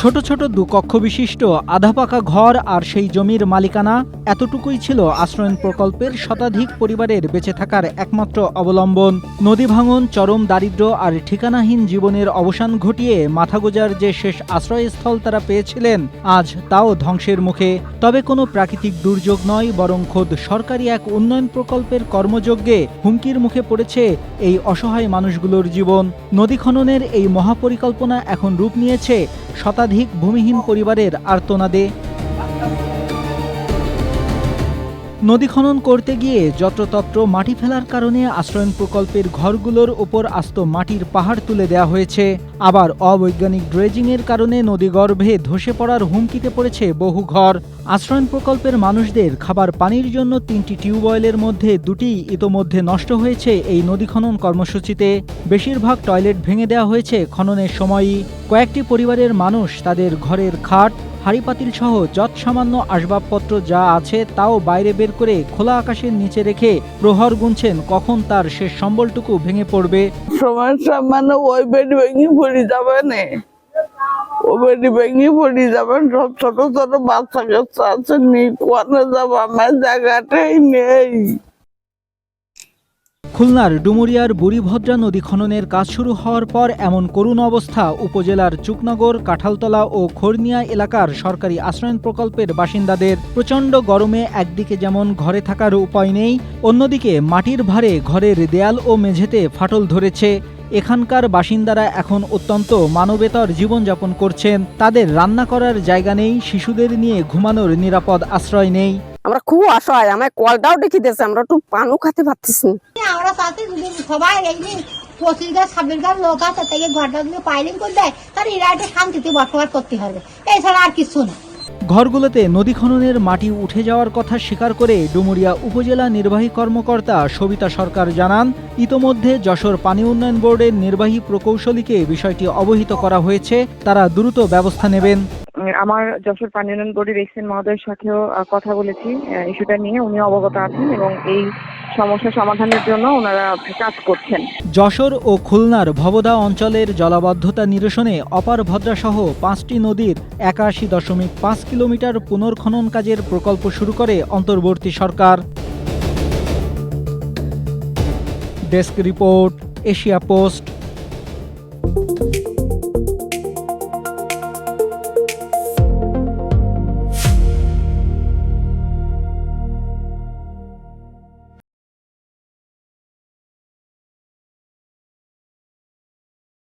ছোট ছোট দুকক্ষ বিশিষ্ট আধা পাকা ঘর আর সেই জমির মালিকানা এতটুকুই ছিল আশ্রয়ণ প্রকল্পের শতাধিক পরিবারের বেঁচে থাকার একমাত্র অবলম্বন। নদী ভাঙন, চরম দারিদ্র্য আর ঠিকানাহীন জীবনের অবসান ঘটিয়ে মাথাগোজার যে শেষ আশ্রয়স্থল তারা পেয়েছিলেন, আজ তাও ধ্বংসের মুখে। তবে কোনো প্রাকৃতিক দুর্যোগ নয়, বরং খোদ সরকারি এক উন্নয়ন প্রকল্পের কর্মযজ্ঞে হুমকির মুখে পড়েছে এই অসহায় মানুষগুলোর জীবন। নদী খননের এই মহাপরিকল্পনা এখন রূপ নিয়েছে শতাধিক ভূমিহীন পরিবারের আর্তনাদে। নদী খনন করতে গিয়ে যত্রতত্র মাটি ফেলার কারণে আশ্রয়ণ প্রকল্পের ঘরগুলোর ওপর আস্ত মাটির পাহাড় তুলে দেওয়া হয়েছে। আবার অবৈজ্ঞানিক ড্রেজিংয়ের কারণে নদীগর্ভে ধসে পড়ার হুমকিতে পড়েছে বহু ঘর। আশ্রয়ণ প্রকল্পের মানুষদের খাবার পানির জন্য 3টি টিউবওয়েলের মধ্যে 2টি ইতোমধ্যে নষ্ট হয়েছে এই নদী খনন কর্মসূচিতে। বেশিরভাগ টয়লেট ভেঙে দেওয়া হয়েছে খননের সময়ই। কয়েকটি পরিবারের মানুষ তাদের ঘরের খাট, হাঁড়িপাতিল সহ যৎসামান্য আসবাবপত্র যা আছে তাও বাইরে বের করে খোলা আকাশের নিচে রেখে প্রহর গুনছেন কখন তার শেষ সম্বলটুকু ভেঙে পড়বে। সমস্যা মানে ওই বেডি ভেঙে পড়ে যাবে না, ওই বেডি ভেঙে পড়ে যাবেন। সব ছোট ছোট বাচ্চা কাচ্চা আছে, কোয়ানে যাবো, আমার জায়গাটাই নেই। খুলনার ডুমুরিয়ার বুড়িভদ্রা নদী খননের কাজ শুরু হওয়ার পর এমন করুণ অবস্থা উপজেলার চুকনগর, কাঁঠালতলা ও খোরনিয়া এলাকার সরকারি আশ্রয়ণ প্রকল্পের বাসিন্দাদের। প্রচণ্ড গরমে একদিকে যেমন ঘরে থাকার উপায় নেই, অন্যদিকে মাটির ভারে ঘরের দেয়াল ও মেঝেতে ফাটল ধরেছে। এখানকার বাসিন্দারা এখন অত্যন্ত মানবেতর জীবনযাপন করছেন। তাদের রান্না করার জায়গা নেই, শিশুদের নিয়ে ঘুমানোর নিরাপদ আশ্রয় নেই। আমরা খুব অসহায়, আমার কলটাও ডেকে দিয়েছে, আমরা একটু পানও খেতে পারতেছি না। আমরা চাচ্ছি সবাই এই 25 গাছ 26 গাছ লোক আছে, তাই ঘরটা যদি পাইলিং করে দেয় তাহলে এরা একটা শান্তিতে বসবাস করতে হবে, এছাড়া আর কিছু না। ঘরগুলোতে নদী খননের মাটি উঠে যাওয়ার কথা স্বীকার করে ডুমুরিয়া উপজেলা নির্বাহী কর্মকর্তা সবিতা সরকার জানান, ইতোমধ্যে যশোর পানি উন্নয়ন বোর্ডের নির্বাহী প্রকৌশলীকে বিষয়টি অবহিত করা হয়েছে, তারা দ্রুত ব্যবস্থা নেবেন। আমার যশোর পানি উন্নয়ন বোর্ডের এক্সএন মহোদয়ের সাথেও কথা বলেছি ইস্যুটা নিয়ে, উনি অবগত আছেন এবং এই সমস্যা সমাধানের জন্য ওনারা কাজ করছেন। যশোর ও খুলনার ভবদা অঞ্চলের জলাবদ্ধতা নিরসনে অপার ভদ্রা সহ 5টি নদীর 81.5 কিলোমিটার পুনর্খনন কাজের প্রকল্প শুরু করে অন্তর্বর্তী সরকার। Desk report, Asia post.